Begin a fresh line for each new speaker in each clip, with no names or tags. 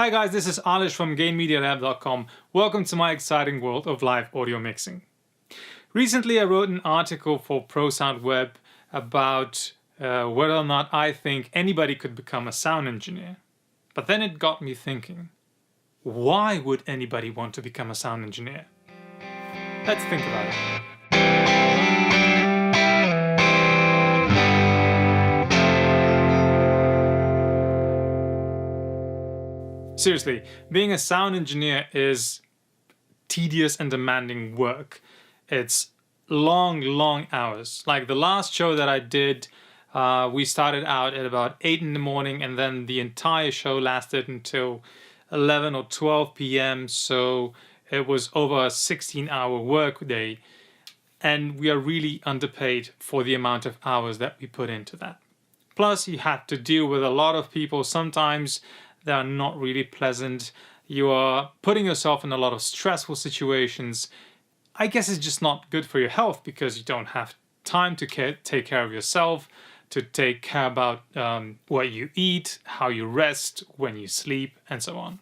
Hi guys, this is Alish from GainMediaLab.com. Welcome to my exciting world of live audio mixing. Recently I wrote an article for ProSoundWeb about whether or not I think anybody could become a sound engineer. But then it got me thinking, why would anybody want to become a sound engineer? Let's think about it. Seriously, being a sound engineer is tedious and demanding work. It's long hours. Like the last show that I did, we started out at about 8 in the morning and then the entire show lasted until 11 or 12 p.m. So it was over a 16-hour work day. And we are really underpaid for the amount of hours that we put into that. Plus, you had to deal with a lot of people. Sometimes they are not really pleasant. You are putting yourself in a lot of stressful situations. I guess it's just not good for your health because you don't have time to take care of yourself, to take care about what you eat, how you rest, when you sleep, and so on.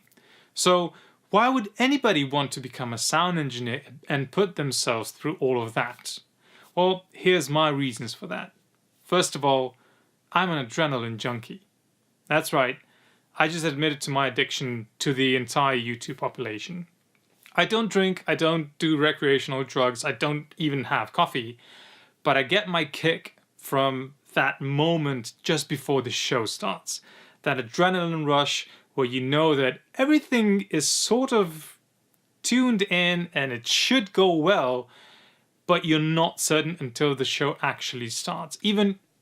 So why would anybody want to become a sound engineer and put themselves through all of that? Well, here's my reasons for that. First of all, I'm an adrenaline junkie. That's right. I just admitted to my addiction to the entire YouTube population. I don't drink, I don't do recreational drugs, I don't even have coffee, but I get my kick from that moment just before the show starts. That adrenaline rush where you know that everything is sort of tuned in and it should go well, but you're not certain until the show actually starts.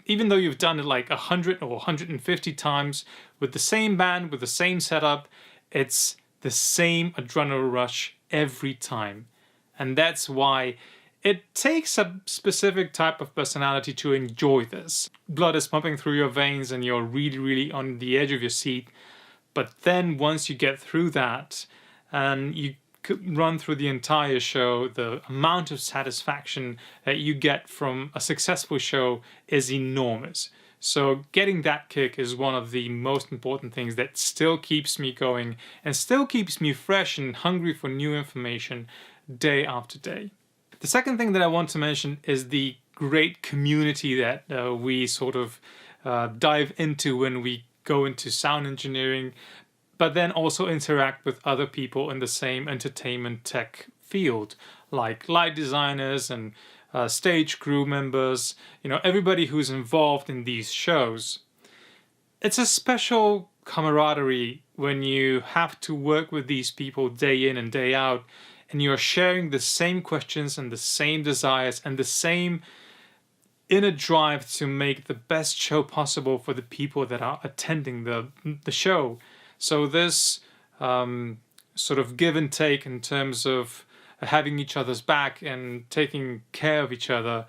Even though you've done it like 100 or 150 times with the same band, with the same setup, it's the same adrenaline rush every time. And that's why it takes a specific type of personality to enjoy this. Blood is pumping through your veins and you're really on the edge of your seat. But then once you get through that and you run through the entire show, the amount of satisfaction that you get from a successful show is enormous. So getting that kick is one of the most important things that still keeps me going and still keeps me fresh and hungry for new information day after day. The second thing that I want to mention is the great community that we sort of dive into when we go into sound engineering, but then also interact with other people in the same entertainment tech field, like light designers and stage crew members, everybody who's involved in these shows. It's a special camaraderie when you have to work with these people day in and day out, and you're sharing the same questions and the same desires and the same inner drive to make the best show possible for the people that are attending the show. So this sort of give and take in terms of having each other's back and taking care of each other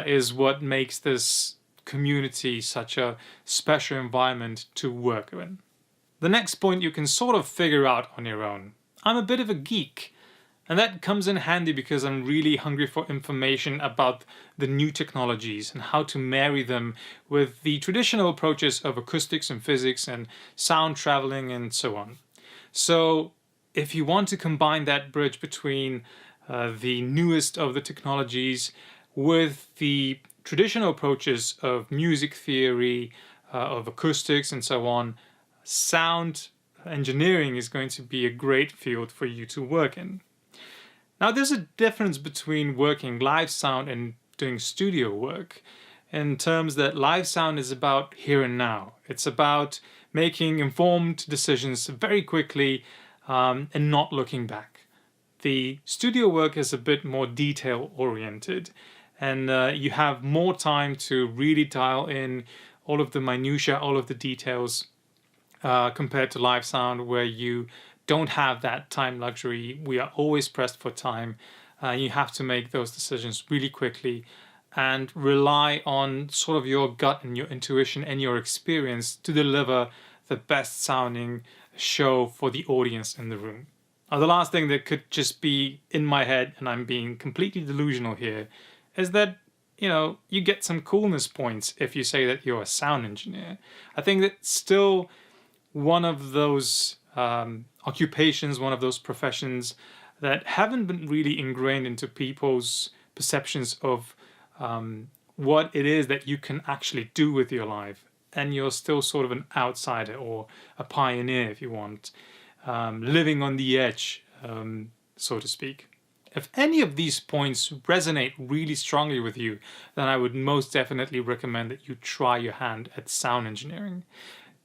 is what makes this community such a special environment to work in. The next point you can sort of figure out on your own. I'm a bit of a geek. And that comes in handy because I'm really hungry for information about the new technologies and how to marry them with the traditional approaches of acoustics and physics and sound traveling and so on. So if you want to combine that bridge between the newest of the technologies with the traditional approaches of music theory, of acoustics and so on, sound engineering is going to be a great field for you to work in. Now, there's a difference between working live sound and doing studio work in terms that live sound is about here and now. It's about making informed decisions very quickly and not looking back. The studio work is a bit more detail-oriented and you have more time to really dial in all of the minutiae, all of the details compared to live sound where you don't have that time luxury. We are always pressed for time. You have to make those decisions really quickly and rely on sort of your gut and your intuition and your experience to deliver the best sounding show for the audience in the room. Now, the last thing that could just be in my head, and I'm being completely delusional here, is that you get some coolness points if you say that you're a sound engineer. I think that's still one of those occupations, one of those professions that haven't been really ingrained into people's perceptions of what it is that you can actually do with your life, and you're still sort of an outsider or a pioneer, if you want, living on the edge, so to speak. If any of these points resonate really strongly with you, then I would most definitely recommend that you try your hand at sound engineering.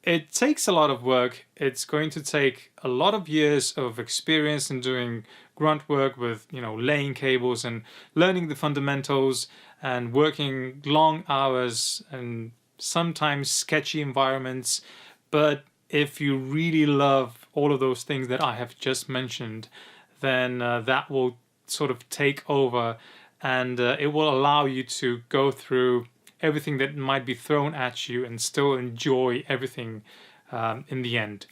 It takes a lot of work. It's going to take a lot of years of experience in doing grunt work with, laying cables and learning the fundamentals and working long hours and sometimes sketchy environments. But if you really love all of those things that I have just mentioned, then that will sort of take over, and it will allow you to go through everything that might be thrown at you and still enjoy everything in the end.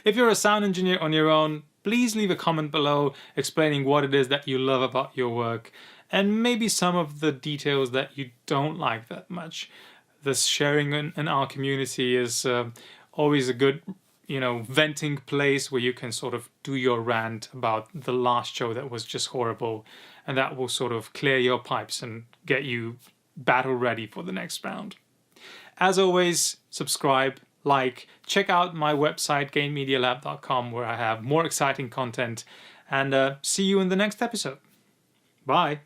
If you're a sound engineer on your own, please leave a comment below explaining what it is that you love about your work and maybe some of the details that you don't like that much. This sharing in our community is always a good venting place where you can sort of do your rant about the last show that was just horrible, and that will sort of clear your pipes and get you battle ready for the next round. As always, subscribe, like, check out my website gainmedialab.com where I have more exciting content, and see you in the next episode. Bye.